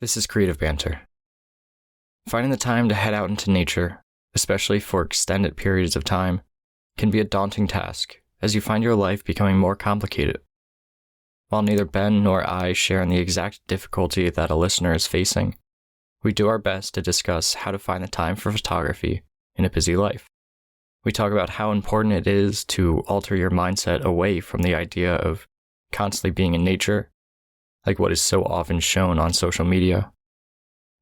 This is Creative Banter. Finding the time to head out into nature, especially for extended periods of time, can be a daunting task as you find your life becoming more complicated. While neither Ben nor I share in the exact difficulty that a listener is facing, we do our best to discuss how to find the time for photography in a busy life. We talk about how important it is to alter your mindset away from the idea of constantly being in nature, like what is so often shown on social media,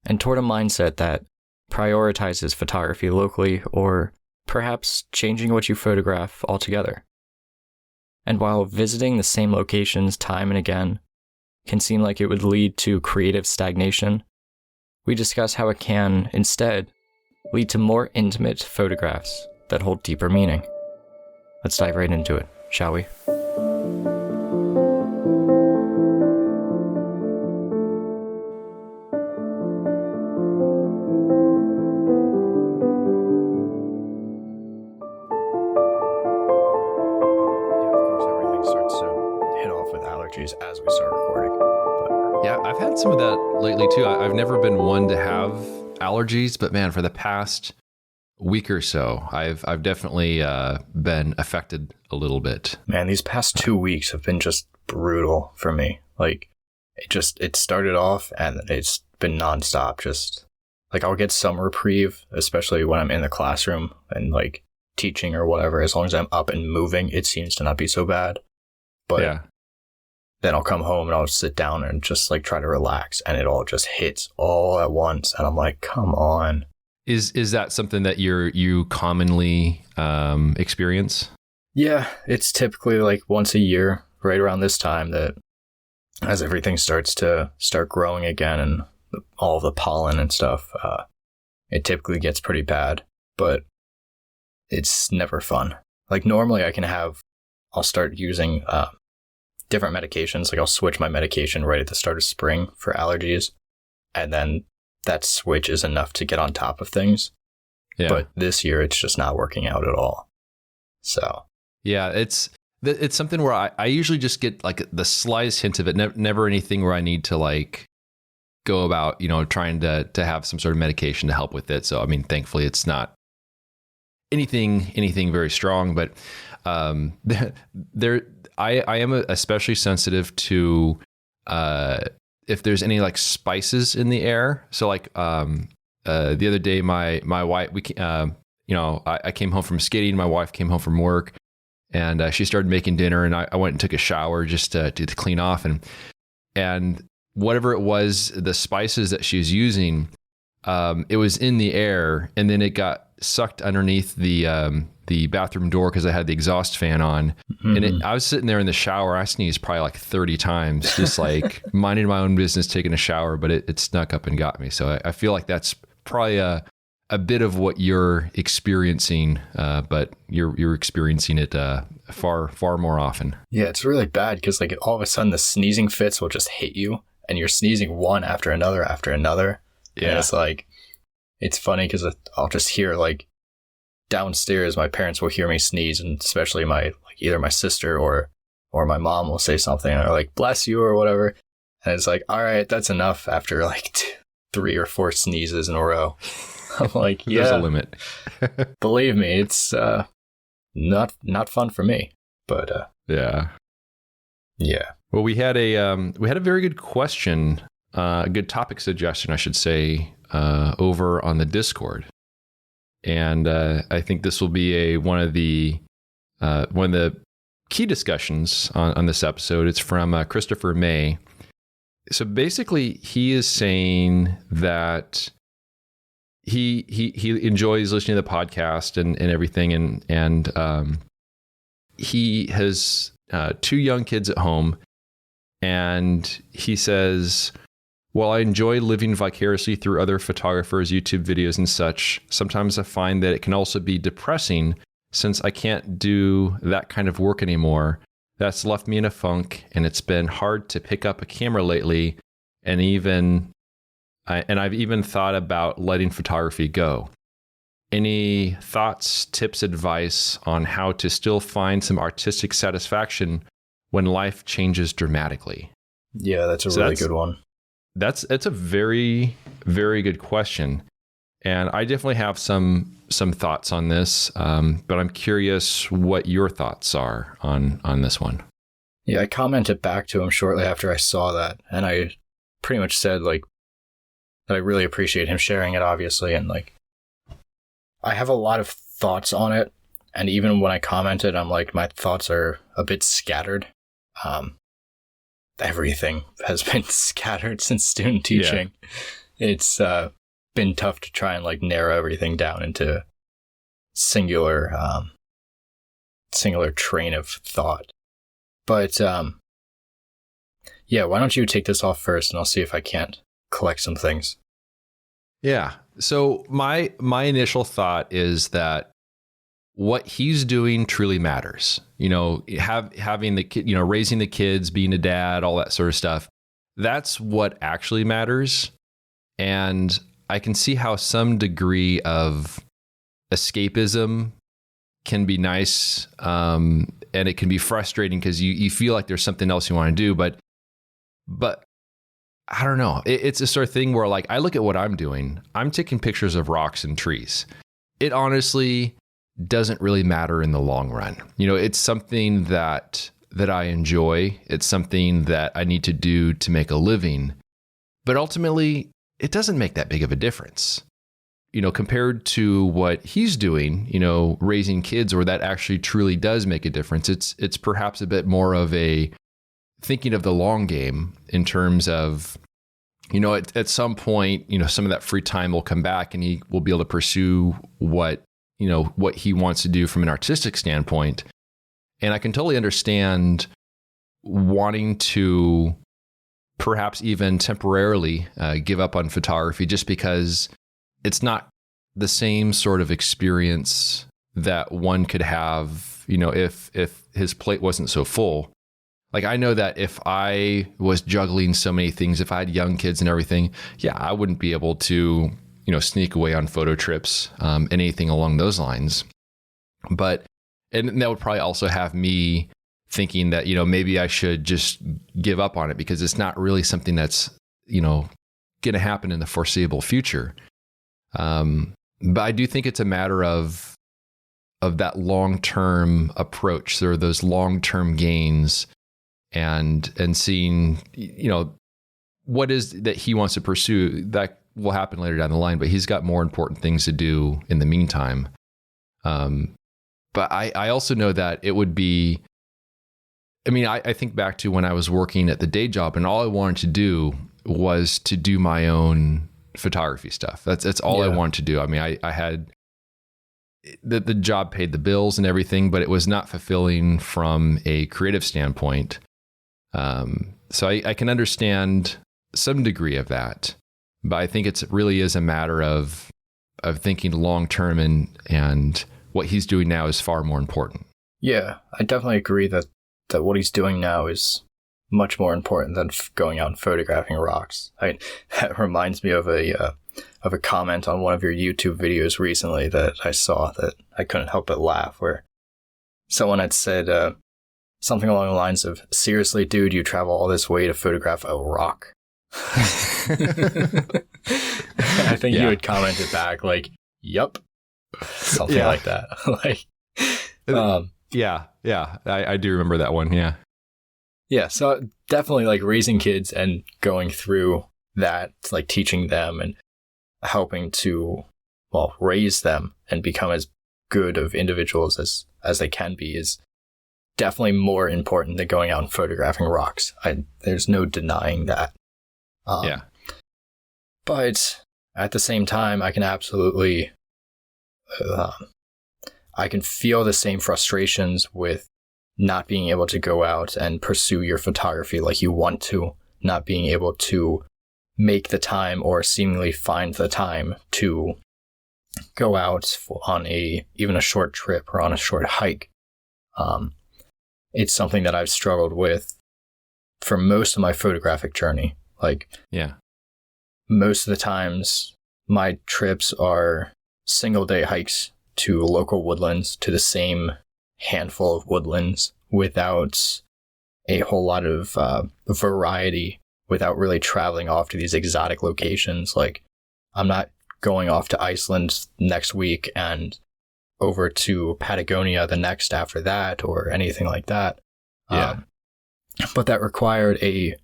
and toward a mindset that prioritizes photography locally or perhaps changing what you photograph altogether. And while visiting the same locations time and again can seem like it would lead to creative stagnation, we discuss how it can, instead, lead to more intimate photographs that hold deeper meaning. Let's dive right into it, shall we? As we start recording. But yeah, I've had some of that lately too. I've never been one to have allergies, but man, for the past week or so, I've definitely been affected a little bit. Man, these past 2 weeks have been just brutal for me. Like, it started off and it's been nonstop. Just like I'll get some reprieve, especially when I'm in the classroom and like teaching or whatever. As long as I'm up and moving, it seems to not be so bad. But yeah. Then I'll come home and I'll sit down and just like try to relax, and it all just hits all at once. And I'm like, come on. Is that something that you commonly experience? Yeah, it's typically like once a year, right around this time, that as everything starts growing again and all the pollen and stuff, it typically gets pretty bad, but it's never fun. Like normally I'll start using different medications. Like I'll switch my medication right at the start of spring for allergies, and then that switch is enough to get on top of things. Yeah. But this year it's just not working out at all. So yeah, it's something where I usually just get like the slightest hint of it. Never anything where I need to like go about, trying to have some sort of medication to help with it. So I mean, thankfully it's not anything very strong, but I am especially sensitive to if there's any like spices in the air. So like the other day, my wife, I came home from skating. My wife came home from work, and she started making dinner, and I went and took a shower just to clean off, and whatever it was, the spices that she was using, it was in the air, and then it got sucked underneath the bathroom door because I had the exhaust fan on. Mm-hmm. And I was sitting there in the shower. I sneezed probably like 30 times, just like minding my own business, taking a shower, but it snuck up and got me. So I feel like that's probably a bit of what you're experiencing, but you're experiencing it far more often. Yeah, it's really bad because like all of a sudden the sneezing fits will just hit you, and you're sneezing one after another. Yeah, and it's like, it's funny because I'll just hear like downstairs, my parents will hear me sneeze, and especially either my sister or my mom will say something, or like bless you or whatever, and it's like, all right, that's enough after like 3 or 4 sneezes in a row. I'm like, yeah, there's a limit. Believe me, it's not fun for me, but yeah. Well, we had a very good question, a good topic suggestion, I should say, over on the Discord. And I think this will be one of the key discussions on this episode. It's from Christopher May. So basically, he is saying that he enjoys listening to the podcast and everything, and he has 2 young kids at home, and he says, while I enjoy living vicariously through other photographers' YouTube videos and such, sometimes I find that it can also be depressing since I can't do that kind of work anymore. That's left me in a funk, and it's been hard to pick up a camera lately, and I've even thought about letting photography go. Any thoughts, tips, advice on how to still find some artistic satisfaction when life changes dramatically? Yeah, that's a really good one. That's a very, very good question. And I definitely have some thoughts on this, but I'm curious what your thoughts are on this one. Yeah, I commented back to him shortly after I saw that, and I pretty much said like that I really appreciate him sharing it, obviously, and like I have a lot of thoughts on it, and even when I commented, I'm like, my thoughts are a bit scattered. Everything has been scattered since student teaching. Yeah. It's been tough to try and like narrow everything down into singular train of thought. But yeah, why don't you take this off first, and I'll see if I can't collect some things. Yeah. So my initial thought is that what he's doing truly matters. You know, having the kid, you know, raising the kids, being a dad, all that sort of stuff. That's what actually matters. And I can see how some degree of escapism can be nice, and it can be frustrating because you feel like there's something else you want to do, but I don't know. It's a sort of thing where like I look at what I'm doing. I'm taking pictures of rocks and trees. It honestly doesn't really matter in the long run. You know, it's something that I enjoy. It's something that I need to do to make a living, but ultimately it doesn't make that big of a difference. You know, compared to what he's doing, you know, raising kids, where that actually truly does make a difference. It's perhaps a bit more of a thinking of the long game in terms of, you know, at some point, you know, some of that free time will come back and he will be able to pursue what he wants to do from an artistic standpoint. And I can totally understand wanting to perhaps even temporarily give up on photography just because it's not the same sort of experience that one could have, you know, if his plate wasn't so full. Like, I know that if I was juggling so many things, if I had young kids and everything, yeah, I wouldn't be able to, you know, sneak away on photo trips, anything along those lines. But, and that would probably also have me thinking that, you know, maybe I should just give up on it because it's not really something that's, you know, going to happen in the foreseeable future. But I do think it's a matter of that long-term approach. There are those long-term gains and seeing, you know, what is that he wants to pursue. That will happen later down the line, but he's got more important things to do in the meantime. But I also know that it would be, I mean, I think back to when I was working at the day job and all I wanted to do was to do my own photography stuff. That's all I wanted to do. I mean, I had the job paid the bills and everything, but it was not fulfilling from a creative standpoint. So I can understand some degree of that, but I think it really is a matter of thinking long term, and what he's doing now is far more important. Yeah, I definitely agree that what he's doing now is much more important than going out and photographing rocks. That reminds me of a comment on one of your YouTube videos recently that I saw that I couldn't help but laugh, where someone had said something along the lines of, "Seriously, dude, you travel all this way to photograph a rock?" I think you had commented back like, "Yup," something like that. Like, I do remember that one. Yeah, so definitely like raising kids and going through that, like teaching them and helping to, well, raise them and become as good of individuals as they can be is definitely more important than going out and photographing rocks. There's no denying that. But at the same time, I can absolutely, I can feel the same frustrations with not being able to go out and pursue your photography like you want to, not being able to make the time or seemingly find the time to go out on even a short trip or on a short hike. It's something that I've struggled with for most of my photographic journey. Most of the times my trips are single day hikes to local woodlands, to the same handful of woodlands, without a whole lot of variety without really traveling off to these exotic locations. Like, I'm not going off to Iceland next week and over to Patagonia the next after that or anything like that. Yeah. But that required a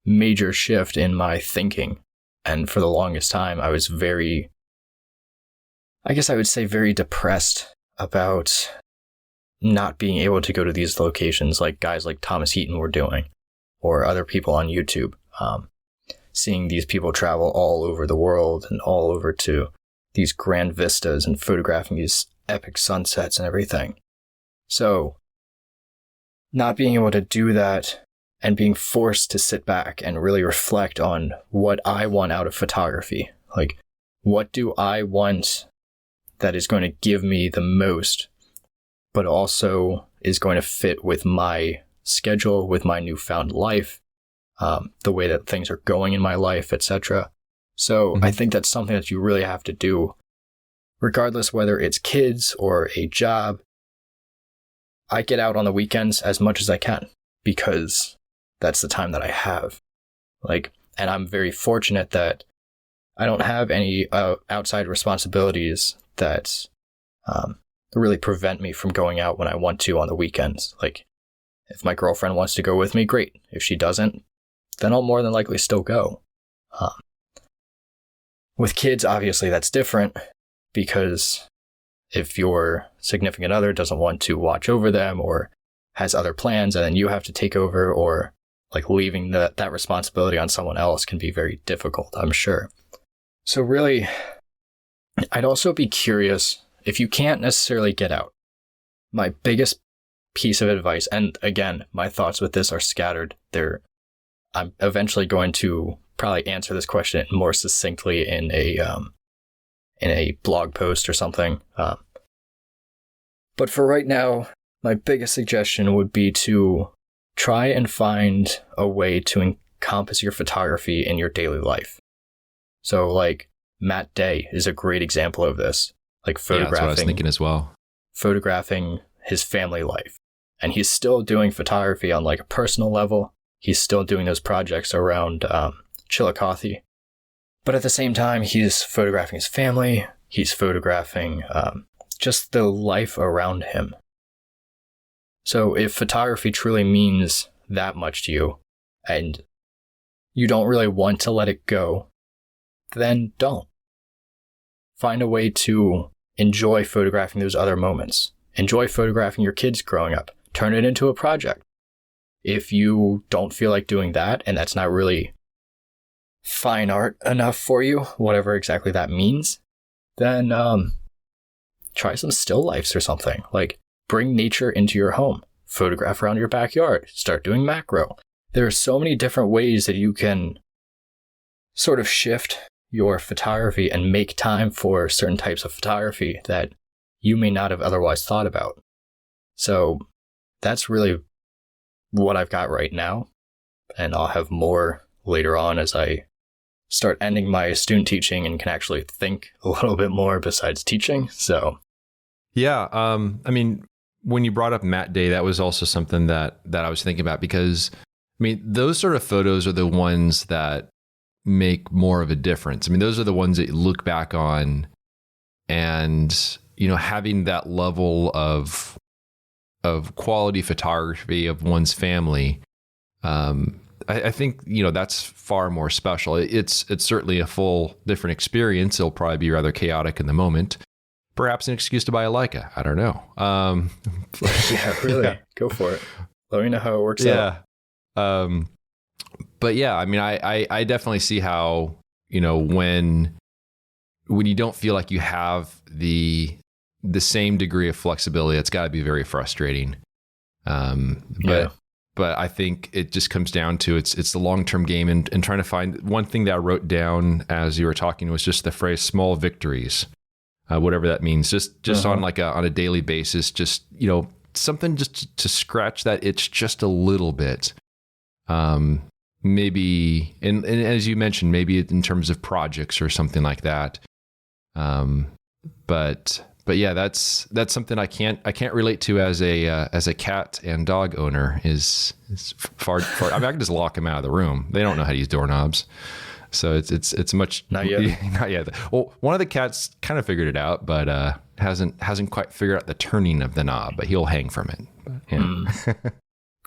major shift in my thinking. And for the longest time, I was very depressed about not being able to go to these locations like guys like Thomas Heaton were doing, or other people on YouTube. Seeing these people travel all over the world and all over to these grand vistas and photographing these epic sunsets and everything. So, not being able to do that and being forced to sit back and really reflect on what I want out of photography. Like, what do I want that is going to give me the most, but also is going to fit with my schedule, with my newfound life, the way that things are going in my life, etc. So I think that's something that you really have to do, regardless whether it's kids or a job. I get out on the weekends as much as I can because that's the time that I have. And I'm very fortunate that I don't have any outside responsibilities that really prevent me from going out when I want to on the weekends. Like, if my girlfriend wants to go with me, great. If she doesn't, then I'll more than likely still go. With kids, obviously, that's different because if your significant other doesn't want to watch over them or has other plans and then you have to take over, or like leaving that responsibility on someone else can be very difficult, I'm sure. So really, I'd also be curious, if you can't necessarily get out, my biggest piece of advice, and again, my thoughts with this are scattered. I'm eventually going to probably answer this question more succinctly in a blog post or something. But for right now, my biggest suggestion would be to try and find a way to encompass your photography in your daily life. So like Matt Day is a great example of this. Like photographing. That's what I was thinking as well. Photographing his family life. And he's still doing photography on like a personal level. He's still doing those projects around Chillicothe. But at the same time, he's photographing his family. He's photographing just the life around him. So if photography truly means that much to you and you don't really want to let it go, then don't. Find a way to enjoy photographing those other moments. Enjoy photographing your kids growing up. Turn it into a project. If you don't feel like doing that, and that's not really fine art enough for you, whatever exactly that means, then try some still lifes or something. Like, bring nature into your home. Photograph around your backyard. Start doing macro. There are so many different ways that you can sort of shift your photography and make time for certain types of photography that you may not have otherwise thought about. So that's really what I've got right now. And I'll have more later on as I start ending my student teaching and can actually think a little bit more besides teaching. So yeah, I mean, when you brought up Matt Day, that was also something that I was thinking about, because I mean, those sort of photos are the ones that make more of a difference. I mean, those are the ones that you look back on and, you know, having that level of quality photography of one's family. I think, you know, that's far more special. It's certainly a full different experience. It'll probably be rather chaotic in the moment. Perhaps an excuse to buy a Leica. I don't know. Yeah, really. Yeah. Go for it. Let me know how it works out. But yeah, I mean, I definitely see how, you know, when you don't feel like you have the same degree of flexibility, it's got to be very frustrating. But I think it just comes down to it's the long-term game and trying to find. One thing that I wrote down as you were talking was just the phrase small victories, whatever that means, just on on a daily basis, just, you know, something just to scratch that itch just a little bit. Maybe, and as you mentioned, maybe in terms of projects or something like that. But But yeah, that's something I can't relate to as a cat and dog owner is far. I mean, I can just lock them out of the room. They don't know how to use doorknobs. So it's much Not yet. not yet. Well, one of the cats kind of figured it out, but hasn't quite figured out the turning of the knob. But he'll hang from it. But, yeah.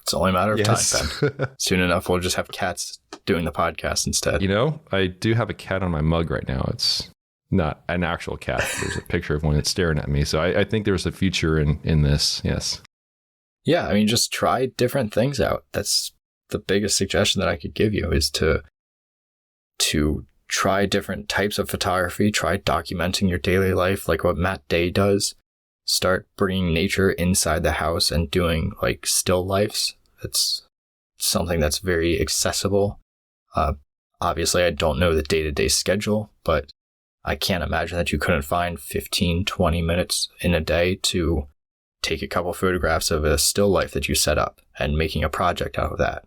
It's only a matter of Yes. time, Ben. Soon enough, we'll just have cats doing the podcast instead. You know, I do have a cat on my mug right now. It's not an actual cat. There's a picture of one that's staring at me. So I think there's a future in this. Yes. Yeah, I mean, just try different things out. That's the biggest suggestion that I could give you, is to try different types of photography, try documenting your daily life like what Matt Day does. Start bringing nature inside the house and doing like still lifes. It's something that's very accessible. Obviously, I don't know the day-to-day schedule, but I can't imagine that you couldn't find 15, 20 minutes in a day to take a couple photographs of a still life that you set up and making a project out of that.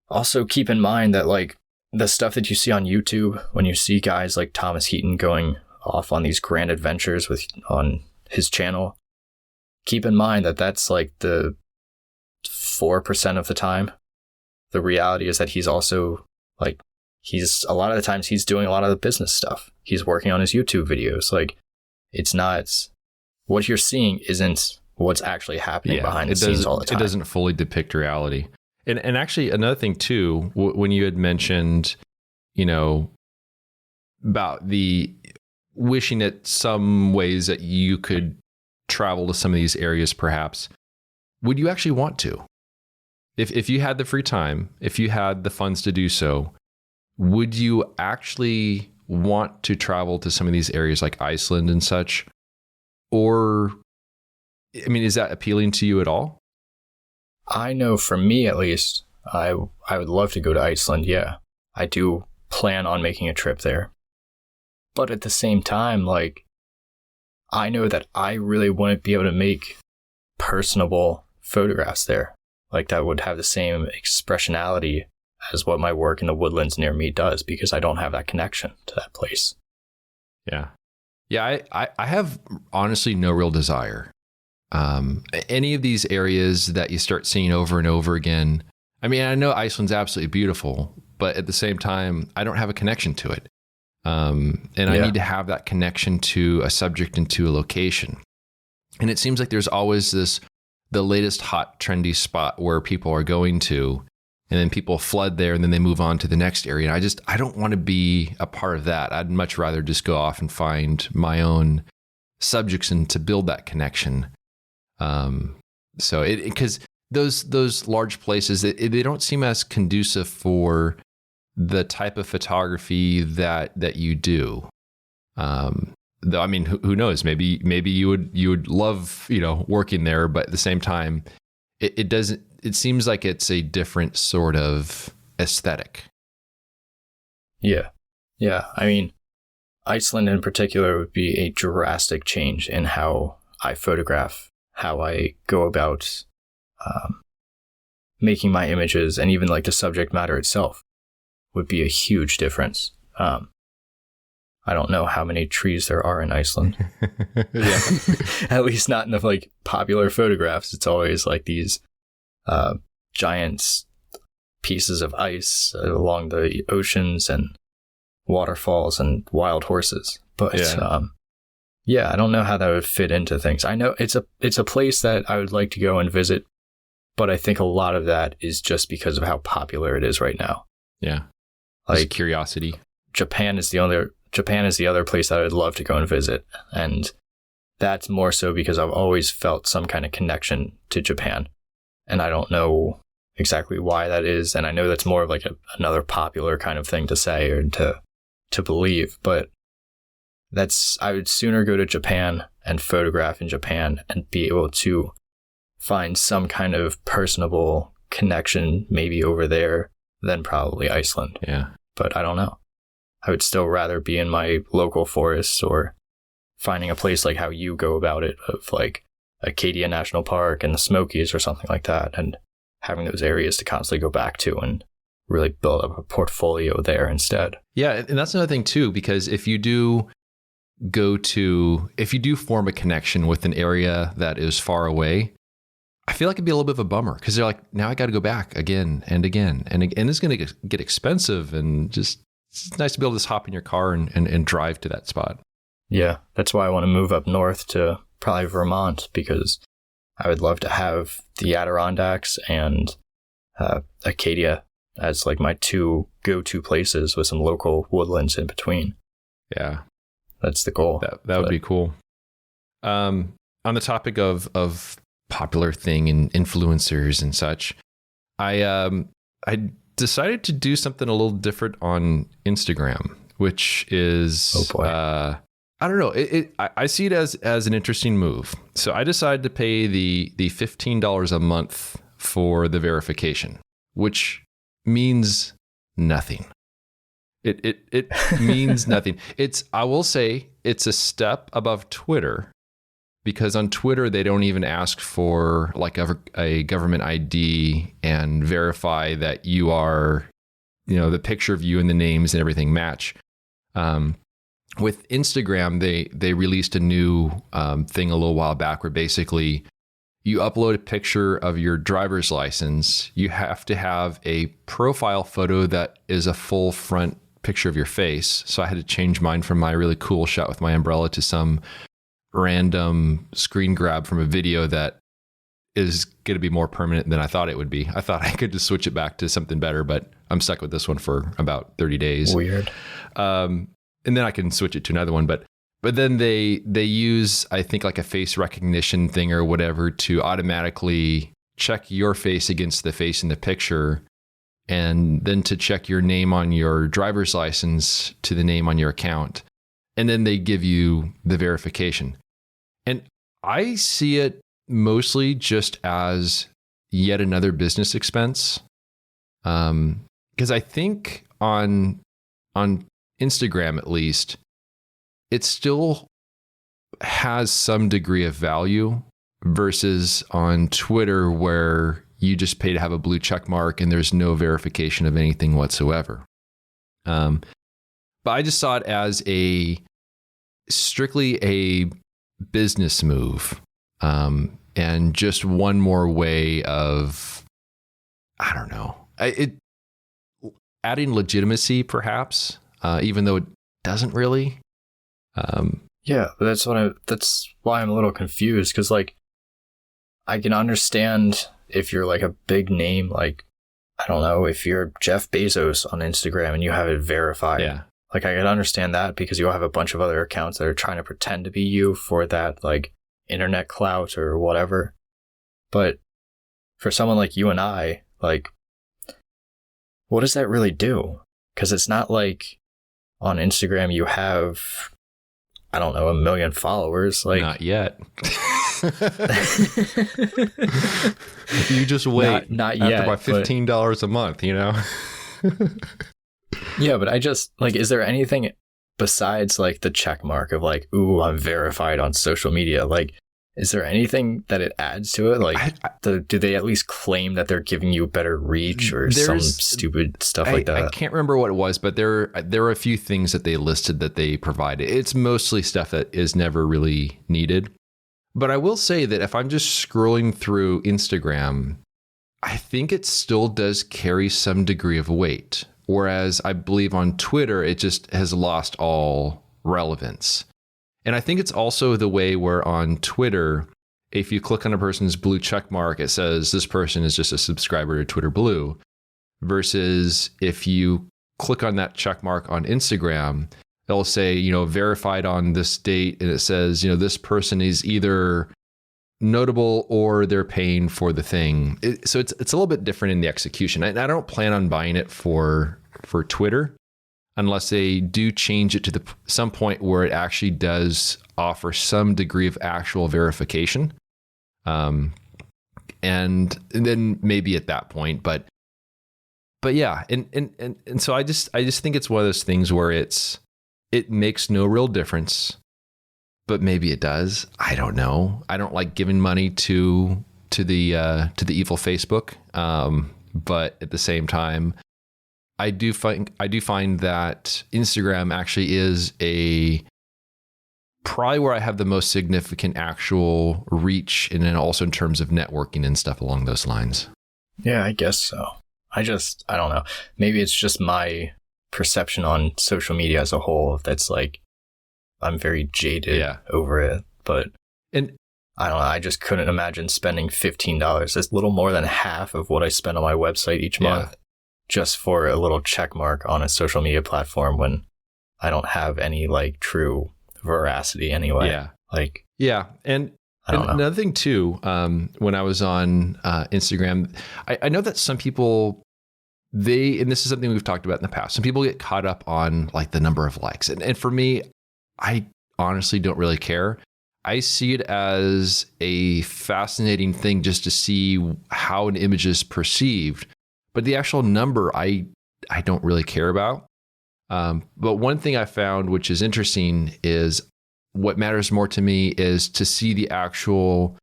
Also, keep in mind that like the stuff that you see on YouTube, when you see guys like Thomas Heaton going off on these grand adventures on his channel, keep in mind that that's like the 4% of the time. The reality is that he's also like, a lot of the times he's doing a lot of the business stuff. He's working on his YouTube videos. Like, it's not, what you're seeing isn't what's actually happening behind the scenes all the time. It doesn't fully depict reality. And actually another thing too, when you had mentioned, you know, about the wishing at some ways that you could travel to some of these areas, perhaps, would you actually want to? If you had the free time, if you had the funds to do so, would you actually want to travel to some of these areas like Iceland and such? Or, I mean, is that appealing to you at all? I know for me, at least, I would love to go to Iceland. Yeah, I do plan on making a trip there. But at the same time, like, I know that I really wouldn't be able to make personable photographs there. Like, that would have the same expressionality as what my work in the woodlands near me does, because I don't have that connection to that place. Yeah. Yeah, I have honestly no real desire. Any of these areas that you start seeing over and over again. I mean, I know Iceland's absolutely beautiful, but at the same time, I don't have a connection to it. I need to have that connection to a subject and to a location. And it seems like there's always the latest hot trendy spot where people are going to, and then people flood there and then they move on to the next area. And I don't want to be a part of that. I'd much rather just go off and find my own subjects and to build that connection. So because those large places, they don't seem as conducive for the type of photography that you do. Though, I mean, who knows? Maybe you would love, you know, working there, but at the same time, it doesn't. It seems like it's a different sort of aesthetic. Yeah. I mean, Iceland in particular would be a drastic change in how I photograph, how I go about making my images, and even like the subject matter itself would be a huge difference. I don't know how many trees there are in Iceland. Yeah. At least not in the like popular photographs. It's always like these giant pieces of ice along the oceans and waterfalls and wild horses. But I don't know how that would fit into things. I know it's a place that I would like to go and visit, but I think a lot of that is just because of how popular it is right now. Yeah. Like curiosity. Japan is the other place that I would love to go and visit. And that's more so because I've always felt some kind of connection to Japan. And I don't know exactly why that is. And I know that's more of like another popular kind of thing to say or to believe. But I would sooner go to Japan and photograph in Japan and be able to find some kind of personable connection maybe over there than probably Iceland. Yeah. But I don't know. I would still rather be in my local forest or finding a place like how you go about it, of like Acadia National Park and the Smokies or something like that, and having those areas to constantly go back to and really build up a portfolio there instead. Yeah, and that's another thing too, because if you do if you do form a connection with an area that is far away, I feel like it'd be a little bit of a bummer because they're like, now I got to go back again and again. And it's going to get expensive, and just, it's nice to be able to just hop in your car and drive to that spot. Yeah, that's why I want to move up north to probably Vermont, because I would love to have the Adirondacks and Acadia as like my two go-to places with some local woodlands in between. Yeah. That's the goal. That would be cool. On the topic of popular thing and influencers and such, I decided to do something a little different on Instagram, which is, I don't know. I see it as an interesting move. So I decided to pay the $15 a month for the verification, which means nothing. It means nothing. I will say it's a step above Twitter, because on Twitter, they don't even ask for like a government ID and verify that you are, the picture of you and the names and everything match. With Instagram, they released a new thing a little while back where basically you upload a picture of your driver's license. You have to have a profile photo that is a full front picture of your face. So I had to change mine from my really cool shot with my umbrella to some random screen grab from a video that is going to be more permanent than I thought it would be. I thought I could just switch it back to something better, but I'm stuck with this one for about 30 days. Weird. And then I can switch it to another one. But then they use, I think, like a face recognition thing or whatever to automatically check your face against the face in the picture, and then to check your name on your driver's license to the name on your account. And then they give you the verification. And I see it mostly just as yet another business expense. Because I think on Instagram, at least, it still has some degree of value versus on Twitter, where you just pay to have a blue check mark and there's no verification of anything whatsoever. But I just saw it as strictly a business move, and just one more way of, I don't know, adding legitimacy, perhaps, even though it doesn't really. Yeah, that's why I'm a little confused, because like I can understand if you're like a big name, like, I don't know, if you're Jeff Bezos on Instagram and you have it verified. Yeah. Like, I can understand that because you'll have a bunch of other accounts that are trying to pretend to be you for that, like, internet clout or whatever. But for someone like you and I, like, what does that really do? Because it's not like on Instagram you have, I don't know, 1 million followers. Like, not yet. You just wait. Not after yet. By $15 a month, Yeah, but I just, like, is there anything besides, like, the check mark of, like, ooh, I'm verified on social media? Like, is there anything that it adds to it? Like, do they at least claim that they're giving you better reach or some stupid stuff like that? I can't remember what it was, but there were a few things that they listed that they provided. It's mostly stuff that is never really needed. But I will say that if I'm just scrolling through Instagram, I think it still does carry some degree of weight. Whereas I believe on Twitter, it just has lost all relevance. And I think it's also the way where on Twitter, if you click on a person's blue check mark, it says this person is just a subscriber to Twitter Blue. Versus if you click on that check mark on Instagram, it'll say, verified on this date. And it says, this person is either notable or they're paying for the thing. So it's a little bit different in the execution. And I don't plan on buying it for Twitter unless they do change it to some point where it actually does offer some degree of actual verification. And then maybe at that point, but yeah. And so I just think it's one of those things where it makes no real difference, but maybe it does. I don't know. I don't like giving money to the evil Facebook. But at the same time, I do find that Instagram actually is a probably where I have the most significant actual reach, and then also in terms of networking and stuff along those lines. Yeah, I guess so. I don't know. Maybe it's just my perception on social media as a whole that's like, I'm very jaded over it. But and I don't know. I just couldn't imagine spending $15. That's little more than half of what I spend on my website each month just for a little check mark on a social media platform when I don't have any like true veracity anyway. And I don't know. Another thing too, when I was on Instagram, I know that some people, and this is something we've talked about in the past, some people get caught up on like the number of likes. And for me, I honestly don't really care. I see it as a fascinating thing just to see how an image is perceived. But the actual number, I don't really care about. But one thing I found, which is interesting, is what matters more to me is to see the actual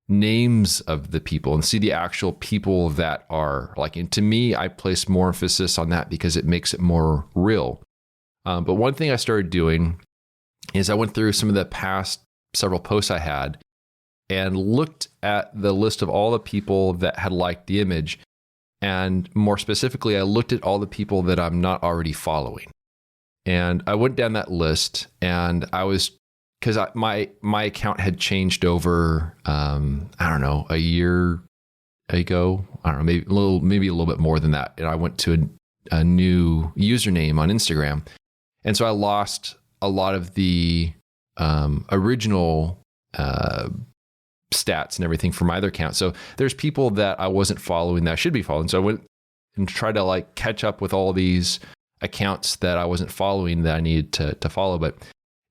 names of the people and see the actual people that are like, and to me, I place more emphasis on that because it makes it more real. But one thing I started doing is I went through some of the past several posts I had and looked at the list of all the people that had liked the image. And more specifically, I looked at all the people that I'm not already following. And I went down that list, and I was, because my account had changed over, I don't know, a year ago. I don't know, maybe a little bit more than that. And I went to a new username on Instagram. And so I lost a lot of the original stats and everything from my other account. So there's people that I wasn't following that I should be following. So I went and tried to like catch up with all these accounts that I wasn't following that I needed to follow. But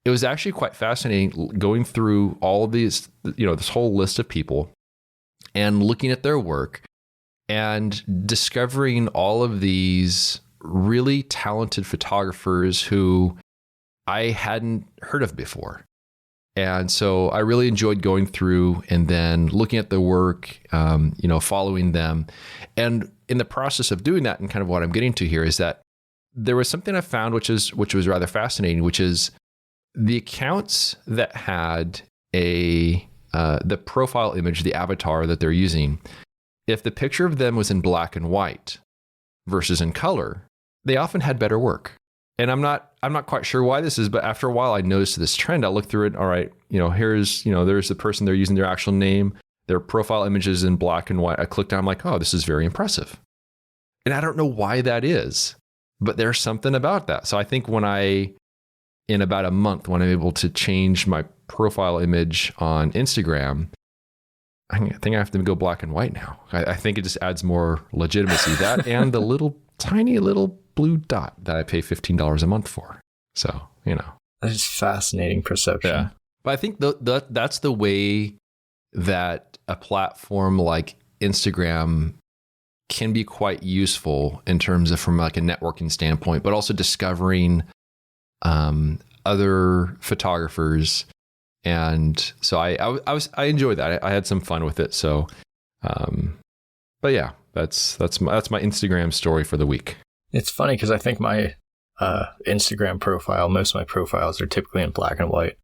it was actually quite fascinating going through all of these, this whole list of people and looking at their work and discovering all of these really talented photographers who I hadn't heard of before. And so I really enjoyed going through and then looking at their work, following them. And in the process of doing that, and kind of what I'm getting to here is that there was something I found which was rather fascinating, which is the accounts that had the profile image, the avatar that they're using. If the picture of them was in black and white versus in color, they often had better work. And I'm not quite sure why this is, but after a while I noticed this trend. I looked through it. All right, there's the person, they're using their actual name, their profile images in black and white. I clicked on, I'm like, oh, this is very impressive. And I don't know why that is, but there's something about that. So I think in about a month, when I'm able to change my profile image on Instagram, I think I have to go black and white now. I think it just adds more legitimacy. That and the tiny little blue dot that I pay $15 a month for. So, That is fascinating perception. Yeah. But I think that's the way that a platform like Instagram can be quite useful in terms of from like a networking standpoint, but also discovering other photographers. And so I enjoyed that. I had some fun with it. So, but yeah, that's my Instagram story for the week. It's funny because I think my Instagram profile, most of my profiles are typically in black and white.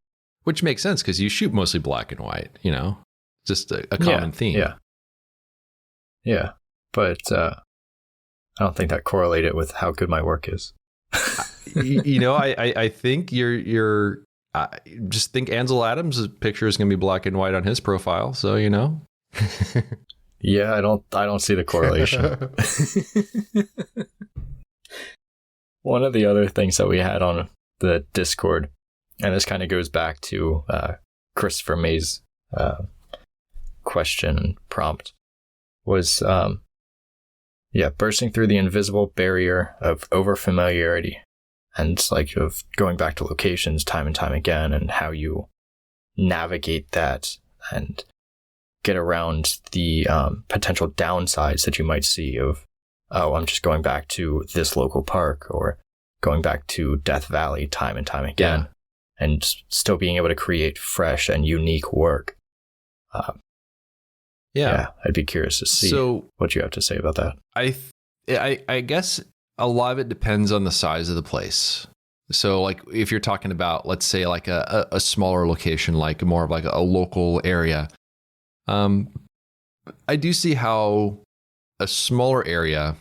Which makes sense because you shoot mostly black and white, just a common theme. Yeah. But I don't think that correlated with how good my work is. I think you're just think Ansel Adams' picture is going to be black and white on his profile. So, Yeah, I don't see the correlation. One of the other things that we had on the Discord, and this kind of goes back to Christopher May's question and prompt, was bursting through the invisible barrier of overfamiliarity, and like of going back to locations time and time again, and how you navigate that and get around the potential downsides that you might see of, oh, I'm just going back to this local park or going back to Death Valley time and time again, and still being able to create fresh and unique work. I'd be curious to see what you have to say about that. I guess a lot of it depends on the size of the place. So like if you're talking about, let's say like a smaller location, like more of like a local area, I do see how a smaller area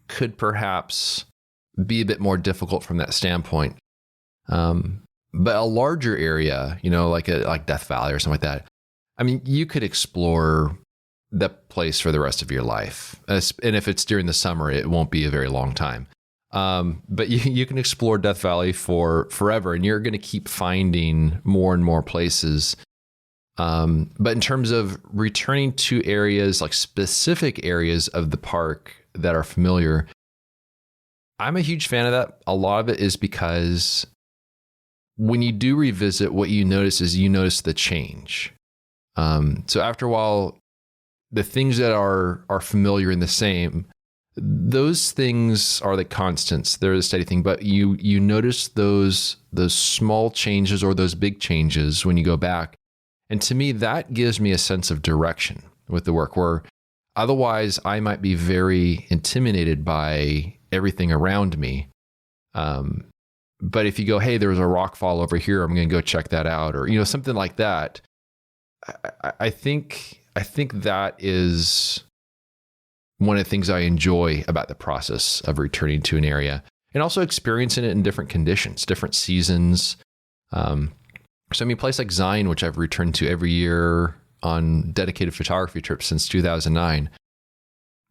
could perhaps be a bit more difficult from that standpoint. But a larger area, like Death Valley or something like that, I mean, you could explore that place for the rest of your life. And if it's during the summer, it won't be a very long time. But you can explore Death Valley for forever, and you're going to keep finding more and more places. But in terms of returning to areas, like specific areas of the park that are familiar, I'm a huge fan of that. A lot of it is because when you do revisit, what you notice is you notice the change. So after a while, the things that are familiar and the same, those things are the constants. They're the steady thing. But you notice those small changes or those big changes when you go back. And to me, that gives me a sense of direction with the work, where otherwise I might be very intimidated by everything around me. But if you go, hey, there's a rock fall over here, I'm going to go check that out, or something like that. I think that is one of the things I enjoy about the process of returning to an area, and also experiencing it in different conditions, different seasons. So I mean, a place like Zion, which I've returned to every year on dedicated photography trips since 2009,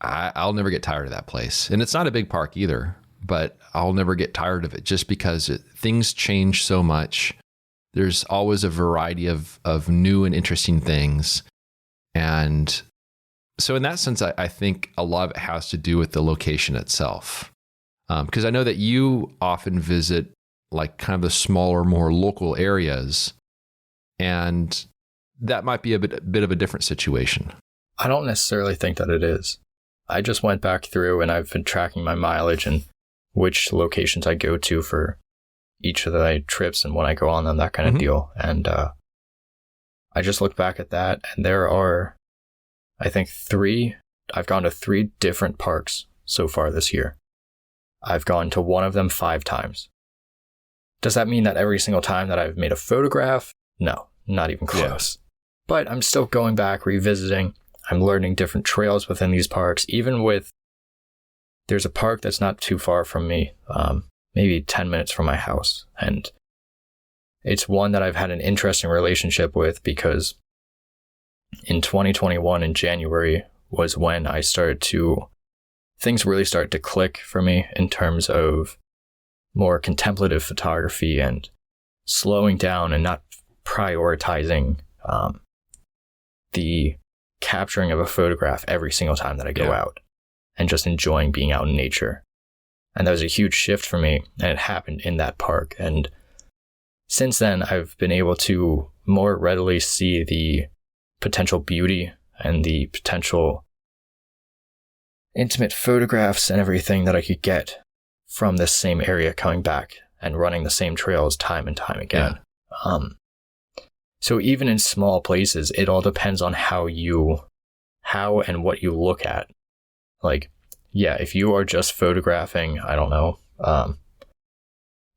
I'll never get tired of that place. And it's not a big park either, but I'll never get tired of it just because things change so much. There's always a variety of new and interesting things. And so in that sense, I think a lot of it has to do with the location itself. Because I know that you often visit like kind of the smaller, more local areas, and that might be a bit of a different situation. I don't necessarily think that it is. I just went back through and I've been tracking my mileage and which locations I go to for each of the trips and when I go on them, that kind of deal. And I just looked back at that, and there are, I think, I've gone to 3 different parks so far this year. I've gone to one of them 5 times. Does that mean that every single time that I've made a photograph? No, not even close. Yeah. But I'm still going back, revisiting. I'm learning different trails within these parks. There's a park that's not too far from me, maybe 10 minutes from my house. And it's one that I've had an interesting relationship with because in 2021, in January, was when things really started to click for me in terms of more contemplative photography and slowing down and not prioritizing the capturing of a photograph every single time that I go out, and just enjoying being out in nature. And that was a huge shift for me, and it happened in that park. And since then, I've been able to more readily see the potential beauty and the potential intimate photographs and everything that I could get from this same area coming back and running the same trails time and time again. Yeah. So even in small places, it all depends on how and what you look at. Like, yeah, if you are just photographing, I don't know,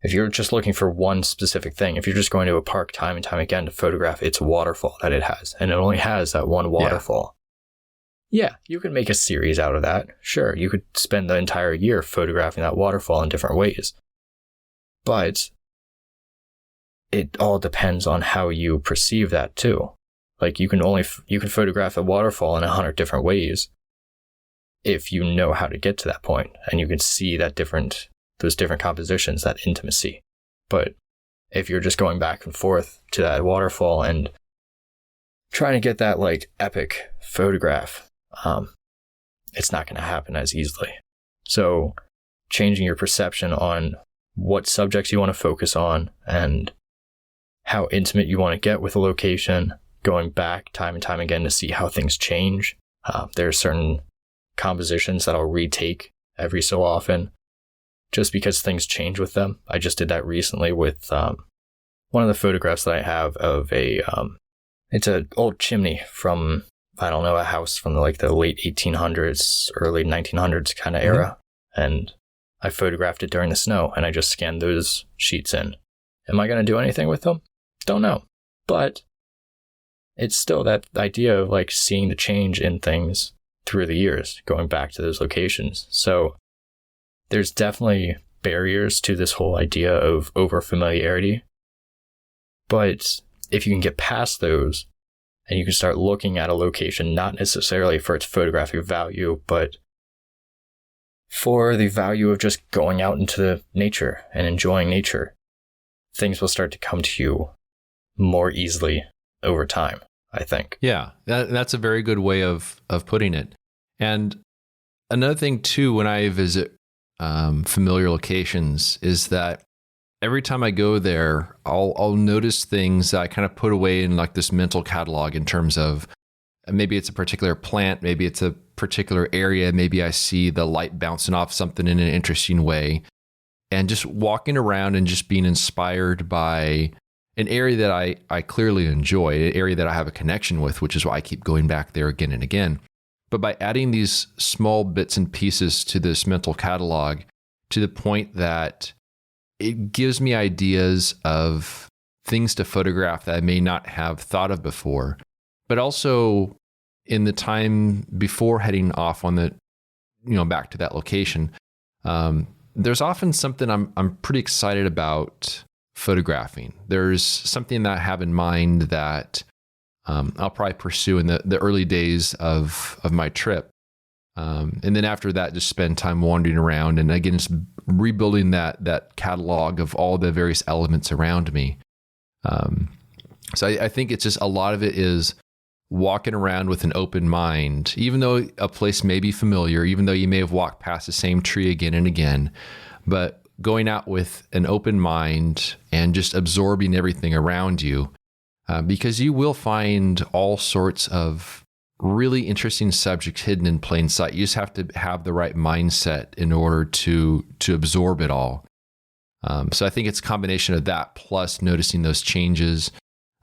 if you're just looking for one specific thing, if you're just going to a park time and time again to photograph its waterfall that it has, and it only has that one waterfall, yeah, you could make a series out of that. Sure, you could spend the entire year photographing that waterfall in different ways. But it all depends on how you perceive that too. Like you can photograph a waterfall in 100 different ways if you know how to get to that point, and you can see those different compositions, that intimacy. But if you're just going back and forth to that waterfall and trying to get that like epic photograph, it's not going to happen as easily. So changing your perception on what subjects you want to focus on and how intimate you want to get with a location, going back time and time again to see how things change. There are certain compositions that I'll retake every so often just because things change with them. I just did that recently with one of the photographs that I have of it's an old chimney from, I don't know, a house from the late 1800s, early 1900s kind of era. And I photographed it during the snow and I just scanned those sheets in. Am I going to do anything with them? Don't know. But it's still that idea of like seeing the change in things through the years, going back to those locations. So there's definitely barriers to this whole idea of overfamiliarity. But if you can get past those and you can start looking at a location, not necessarily for its photographic value, but for the value of just going out into nature and enjoying nature, things will start to come to you more easily over time, I think. Yeah, that's a very good way of putting it. And another thing too, when I visit familiar locations, is that every time I go there, I'll notice things that I kind of put away in like this mental catalog in terms of maybe it's a particular plant, maybe it's a particular area, maybe I see the light bouncing off something in an interesting way. And just walking around and just being inspired by an area that I clearly enjoy, an area that I have a connection with, which is why I keep going back there again and again. But by adding these small bits and pieces to this mental catalog to the point that it gives me ideas of things to photograph that I may not have thought of before, but also in the time before heading off on the, back to that location, there's often something I'm pretty excited about photographing. There's something that I have in mind that I'll probably pursue in the early days of my trip. And then after that, just spend time wandering around and again, just rebuilding that catalog of all the various elements around me. So I think it's just a lot of it is walking around with an open mind, even though a place may be familiar, even though you may have walked past the same tree again and again, but going out with an open mind and just absorbing everything around you, because you will find all sorts of really interesting subjects hidden in plain sight. You just have to have the right mindset in order to absorb it all. So I think it's a combination of that plus noticing those changes,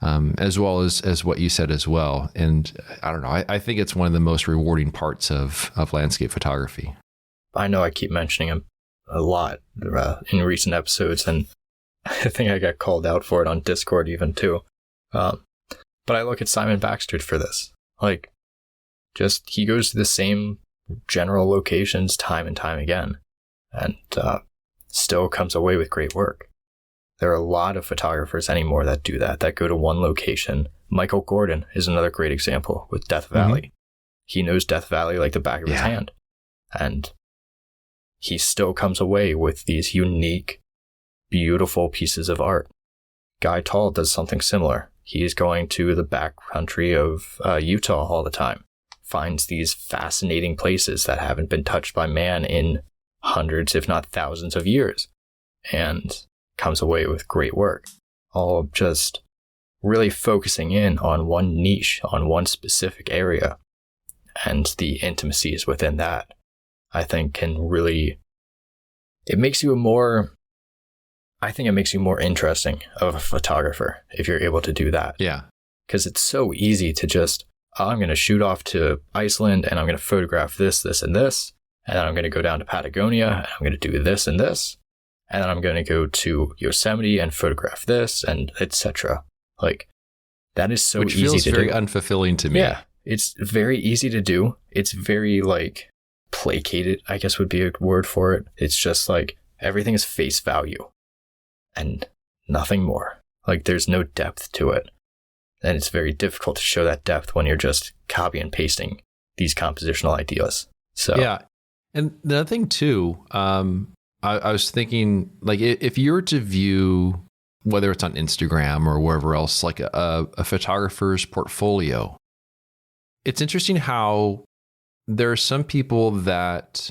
as well as what you said as well. And I don't know, I think it's one of the most rewarding parts of landscape photography. I know I keep mentioning him a lot in recent episodes, and I think I got called out for it on Discord even too. But I look at Simon Baxter for this. Like, just he goes to the same general locations time and time again, and still comes away with great work. There are a lot of photographers anymore that do that go to one location. Michael Gordon is another great example with Death Valley. Mm-hmm. He knows Death Valley like the back of his hand. And he still comes away with these unique, beautiful pieces of art. Guy Tall does something similar. He's going to the backcountry of Utah all the time. Finds these fascinating places that haven't been touched by man in hundreds, if not thousands of years. And comes away with great work, all just really focusing in on one niche, on one specific area, and the intimacies within that, I think can really, it makes you more interesting of a photographer if you're able to do that. Yeah. Because it's so easy to just, I'm going to shoot off to Iceland and I'm going to photograph this, this, and this, and then I'm going to go down to Patagonia and I'm going to do this and this. And then I'm going to go to Yosemite and photograph this, and etc. Like, that is so easy to do. Which feels very unfulfilling to me. Yeah, it's very easy to do. It's very, like, placated, I guess would be a word for it. It's just like, everything is face value and nothing more. Like, there's no depth to it. And it's very difficult to show that depth when you're just copy and pasting these compositional ideas. So yeah. And the other thing, too, I was thinking, like, if you were to view, whether it's on Instagram or wherever else, like a photographer's portfolio, it's interesting how there are some people that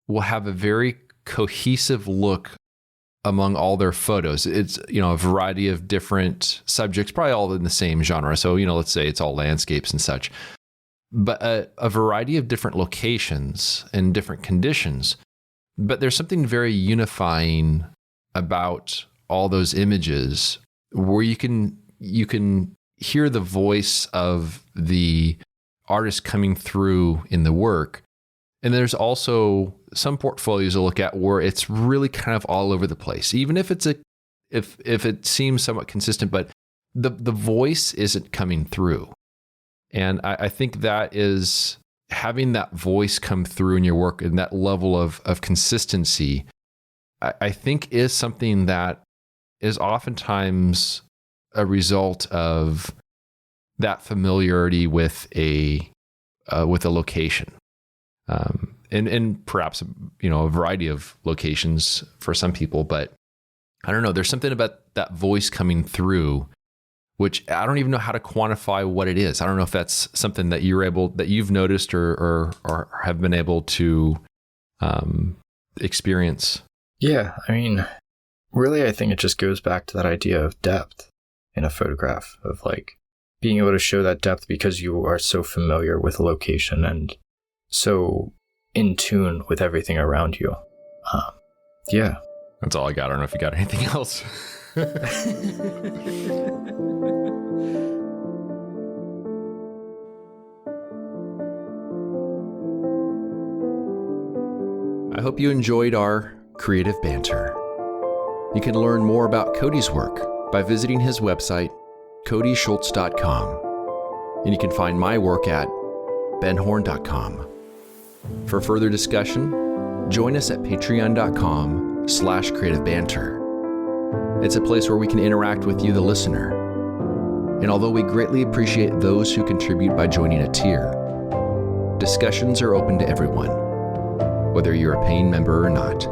will have a very cohesive look among all their photos. It's, a variety of different subjects, probably all in the same genre. So, let's say it's all landscapes and such, but a variety of different locations and different conditions. But there's something very unifying about all those images where you can hear the voice of the artist coming through in the work. And there's also some portfolios to look at where it's really kind of all over the place, even if if it seems somewhat consistent, but the voice isn't coming through. And I think that is having that voice come through in your work and that level of consistency, I think is something that is oftentimes a result of that familiarity with a location, and perhaps a variety of locations for some people. But I don't know. There's something about that voice coming through, which I don't even know how to quantify what it is. I don't know if that's something that you've noticed or have been able to experience. Yeah, I mean, really, I think it just goes back to that idea of depth in a photograph, of like being able to show that depth because you are so familiar with a location and so in tune with everything around you. Yeah. That's all I got. I don't know if you got anything else. I hope you enjoyed our creative banter. You can learn more about Cody's work by visiting his website, codyschultz.com. And you can find my work at benhorn.com. For further discussion, join us at patreon.com/creativebanter. It's a place where we can interact with you, the listener. And although we greatly appreciate those who contribute by joining a tier, discussions are open to everyone, whether you're a paying member or not.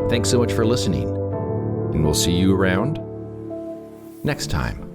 Thanks so much for listening, and we'll see you around next time.